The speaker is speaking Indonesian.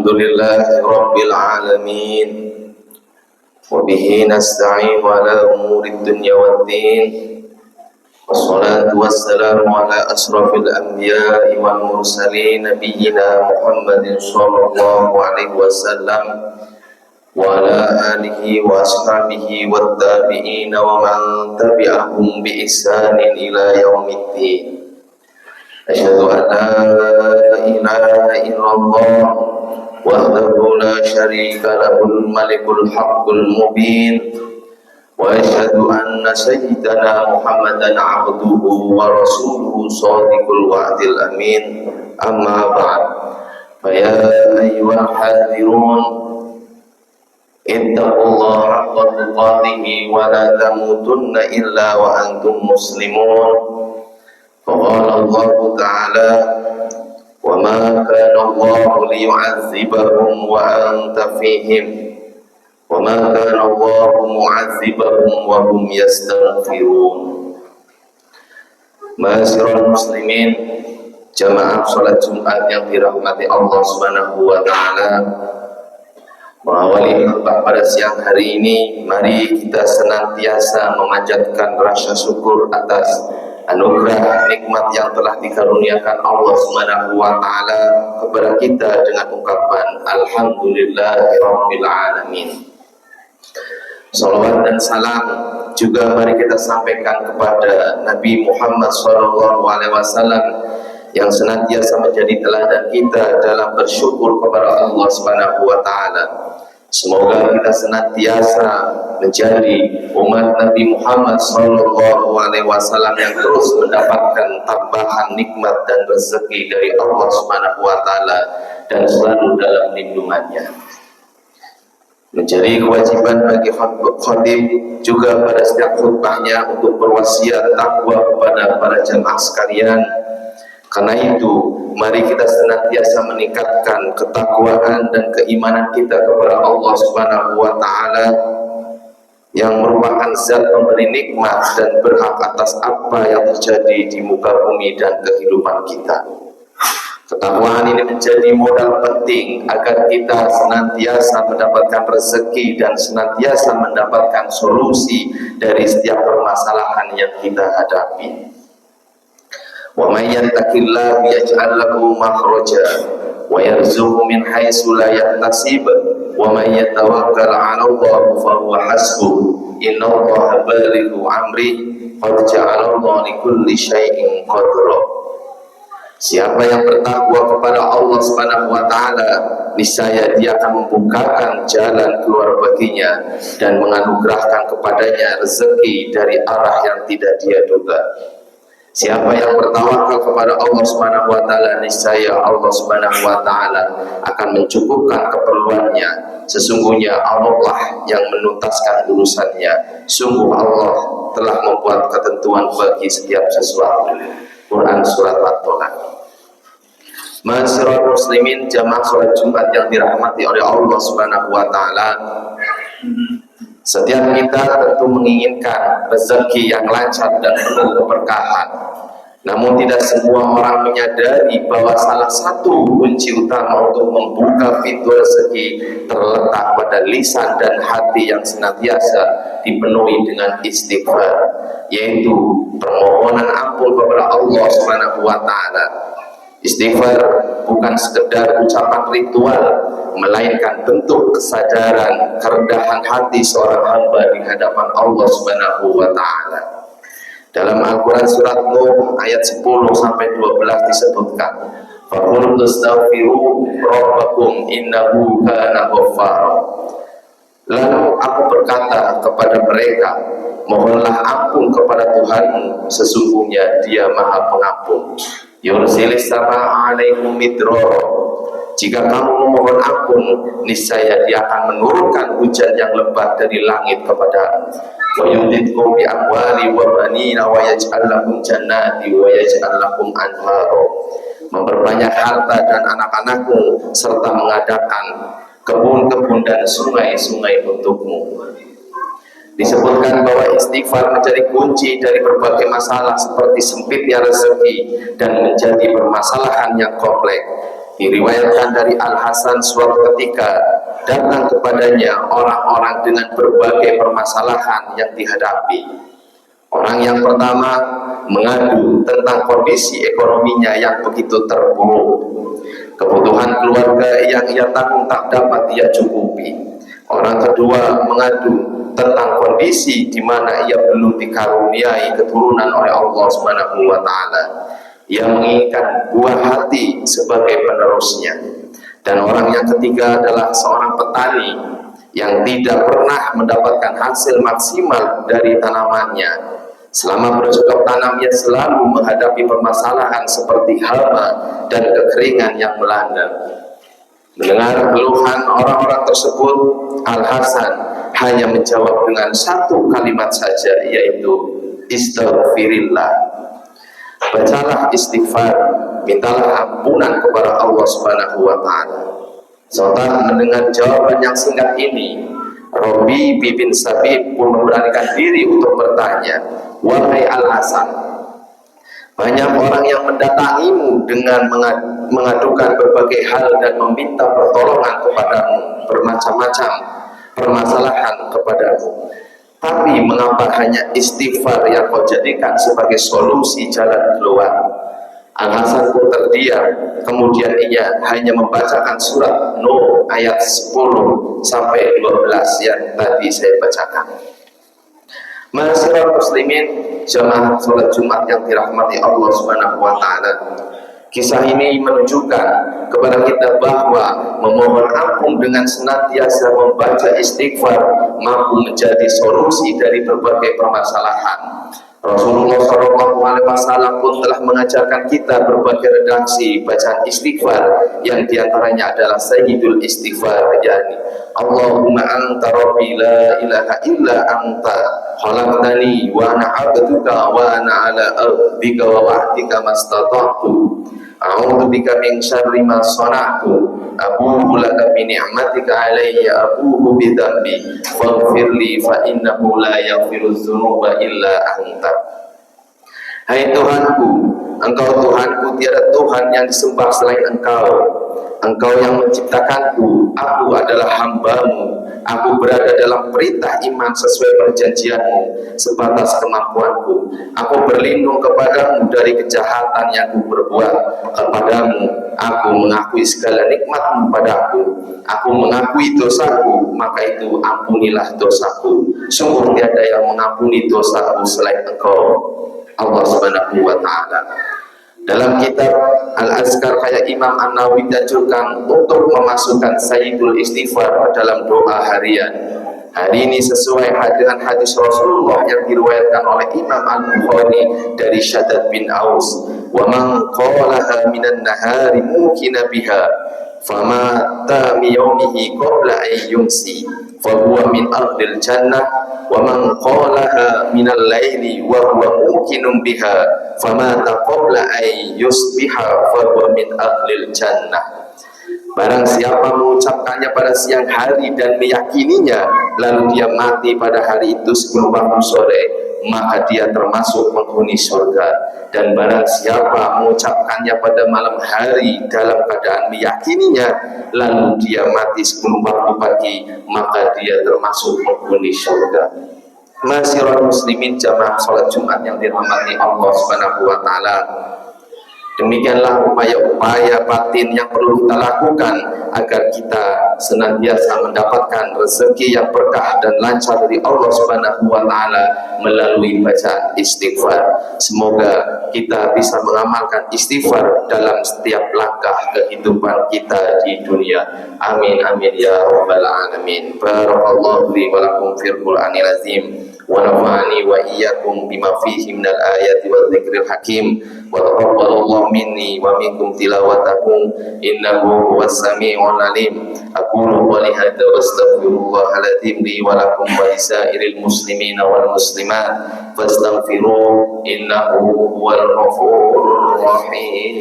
Alhamdulillahi Rabbil Alamin. Wabihi nasta'in ala umuri dunya waddin. Wassalatu wassalamu ala asrafil anbiya'i wal mursalin Nabiyyina Muhammadin sallallahu alaihi wasallam wa ala alihi wa ashabihi wa tabi'in wa man tabi'ahum bi ihsanin ila yaumiddin. Asyhadu an la ilaha illallah wahdahu la syarika lahul malikul haqqul mubin wa asyhadu anna sayyidana Muhammadan abduhu wa rasuluhu shadiqul wa'dil amin. Amma ba'd, fa ya ayyuhal hadirun ittaqullaha haqqa tuqatih wa la tamutunna illa wa antum muslimun. Faqala Allah Ta'ala, wa ma kana Allah liyu'adzibahum wa anta fihim wa ma kana Allah mu'adzibahum wa hum yastaghfirun. Ma'asyiral muslimin, jamaah salat Jumat yang dirahmati Allah Subhanahu wa taala. Mengawali khutbah pada siang hari ini, mari kita senantiasa memanjatkan rasa syukur atas anugerah nikmat yang telah dikaruniakan Allah Subhanahu wa taala kepada kita dengan ungkapan alhamdulillahirabbil alamin. Salawat dan salam juga mari kita sampaikan kepada Nabi Muhammad sallallahu alaihi wasallam yang senantiasa menjadi teladan kita dalam bersyukur kepada Allah Subhanahu wa taala. Semoga kita senantiasa menjadi umat Nabi Muhammad sallallahu alaihi wasallam yang terus mendapatkan tambahan nikmat dan rezeki dari Allah Subhanahu wa taala dan selalu dalam lindungannya. Menjadi kewajiban bagi khatib juga pada setiap khutbahnya untuk berwasiat takwa kepada para jamaah sekalian. Karena itu, mari kita senantiasa meningkatkan ketakwaan dan keimanan kita kepada Allah Subhanahu wa taala yang merupakan zat pemberi nikmat dan berhak atas apa yang terjadi di muka bumi dan kehidupan kita. Ketakwaan ini menjadi modal penting agar kita senantiasa mendapatkan rezeki dan senantiasa mendapatkan solusi dari setiap permasalahan yang kita hadapi. Wa may yattaqillaha yaj'al lahu makhraja wa yarzuqhu min haitsu la yahtasib wa may yatawakkal 'ala Allah fa huwa hasbuh innallaha balighu amri qad ja'ala Allah likulli syai'in qadra. Siapa yang bertakwa kepada Allah Subhanahu wa taala, niscaya dia akan membukakan jalan keluar baginya dan menganugerahkan kepadanya rezeki dari arah yang tidak dia duga. Siapa yang bertawakal kepada Allah Subhanahu wa taala, niscaya Allah Subhanahu wa taala akan mencukupkan keperluannya. Sesungguhnya Allah lah yang menuntaskan urusannya. Sungguh Allah telah membuat ketentuan bagi setiap sesuatu. Quran surat At-Tolak. Ma'asyiral muslimin, jamaah salat Jumat yang dirahmati oleh Allah Subhanahu wa taala. Setiap kita tentu menginginkan rezeki yang lancar dan penuh keberkahan. Namun tidak semua orang menyadari bahwa salah satu kunci utama untuk membuka pintu rezeki terletak pada lisan dan hati yang senantiasa dipenuhi dengan istighfar, yaitu permohonan ampun kepada Allah Subhanahu wa taala. Istighfar bukan sekedar ucapan ritual, melainkan bentuk kesadaran kerendahan hati seorang hamba di hadapan Allah Subhanahu wa taala. Dalam Al-Qur'an surat Nuh ayat 10 sampai 12 disebutkan, "Faqul tastaghfiru rabbakum innahu kana ghaffara." Lalu aku berkata kepada mereka, mohonlah ampun kepada Tuhanmu, sesungguhnya Dia Maha Pengampun. Yursilis sama alaikum midrara. Jika kamu memohon ampun, niscaya Dia akan menurunkan hujan yang lebat dari langit kepadamu. Wa yumditkum bi amwali wa banina wa yaj'al lakum jannati wa yaj'al lakum anhara. Memperbanyak harta dan anak-anakmu serta mengadakan kebun-kebun dan sungai-sungai untukmu. Disebutkan bahwa istighfar menjadi kunci dari berbagai masalah seperti sempitnya rezeki dan menjadi permasalahan yang kompleks. Diriwayatkan dari Al-Hasan, suatu ketika datang kepadanya orang-orang dengan berbagai permasalahan yang dihadapi. Orang yang pertama mengadu tentang kondisi ekonominya yang begitu terpuruk. Kebutuhan keluarga yang ia tanggung tak dapat ia cukupi. Orang kedua mengadu tentang kondisi di mana ia belum dikaruniai keturunan oleh Allah Subhanahu wa taala. Ia menginginkan buah hati sebagai penerusnya. Dan orang yang ketiga adalah seorang petani yang tidak pernah mendapatkan hasil maksimal dari tanamannya. Selama bercocok tanam ia selalu menghadapi permasalahan seperti hama dan kekeringan yang melanda. Mendengar keluhan orang-orang tersebut, Al-Hasan hanya menjawab dengan satu kalimat saja, yaitu istighfirillah. Bacalah istighfar, mintalah ampunan kepada Allah Subhanahu wa taala. Setelah mendengar jawaban yang singkat ini, Rabi bin Sabib pun memberanikan diri untuk bertanya, "Wahai Al-Hasan, banyak orang yang mendatangimu dengan mengadukan berbagai hal dan meminta pertolongan kepadamu, bermacam-macam permasalahan kepadamu. Tapi mengapa hanya istighfar yang kau jadikan sebagai solusi jalan keluar?" Al-Hasan pun terdiam. Kemudian ia hanya membacakan surat Nur ayat 10 sampai 12 yang tadi saya bacakan. Ma'asyiral muslimin, jamaah salat Jumat yang dirahmati Allah Subhanahu wa taala. Kisah ini menunjukkan kepada kita bahwa memohon ampun dengan senantiasa membaca istighfar mampu menjadi solusi dari berbagai permasalahan. Rasulullah SAW pun telah mengajarkan kita berbagai redaksi bacaan istighfar, yang diantaranya adalah Sayyidul Istighfar, yakni Allahumma anta rabbi la ilaha illa anta khalaqtani wa ana 'abduka wa ana 'ala ahdika wa wa'dika mastata'tu a'udzu bika min syarri ma sana'tu abu'u laka bi ni'matika 'alayya abu'u bi dhanbi faghfirli fa innahu la yaghfiru dzunuba illa anta. Hai Tuhanku, Engkau Tuhanku, tiada Tuhan yang disembah selain Engkau. Engkau yang menciptakanku, aku adalah hamba-Mu. Aku berada dalam perintah iman sesuai perjanjian-Mu sebatas kemampuanku. Aku berlindung kepadamu dari kejahatan yang ku perbuat. Kepadamu aku mengakui segala nikmat-Mu padaku. Aku mengakui dosaku, maka itu ampunilah dosaku. Sungguh tiada yang mengampuni dosaku selain Engkau, Allah Subhanahu wa taala. Dalam kitab Al-Azkar kayak Imam An-Nawawi dianjurkan untuk memasukkan Sayyidul Istighfar dalam doa harian. Hari ini sesuai dengan hadis Rasulullah yang diriwayatkan oleh Imam Al-Bukhari dari Shaddad bin Aus, "Wa man qalaha minan nahari mukina biha famata mi yaumihi qabla an yumsi fa huwa min ahlil jannah wa man qalaha minal laili wa huwa mukinun biha famata qabla an yusbiha fa huwa min ahlil jannah." Barang siapa mengucapkannya pada siang hari dan meyakininya, lalu dia mati pada hari itu sebelum waktu sore, maka dia termasuk penghuni surga. Dan barang siapa mengucapkannya pada malam hari dalam keadaan meyakininya, lalu dia mati sebelum waktu pagi, maka dia termasuk penghuni surga. Ma'asyiral muslimin, jamaah salat Jumat yang dirahmati Allah Subhanahu wa taala. Demikianlah upaya-upaya batin yang perlu kita lakukan agar kita senantiasa mendapatkan rezeki yang berkah dan lancar dari Allah Subhanahu wa taala melalui bacaan istighfar. Semoga kita bisa mengamalkan istighfar dalam setiap langkah kehidupan kita di dunia. Amin amin ya rabbal alamin. Barakallahu li wa lakum fil Qur'anil azim wa nafa'ani wa iyyakum bima fihi minal ayati wa dzikril hakim. Wa taqabbalallahu minni wa minkum tilawatakum innahu huwas sami'ul alim. Aqulu qouli hadza wa astaghfirullahal azim li wa lakum wa lisairil muslimina wal muslimat fastaghfiruhu innahu huwal ghafurur rahim.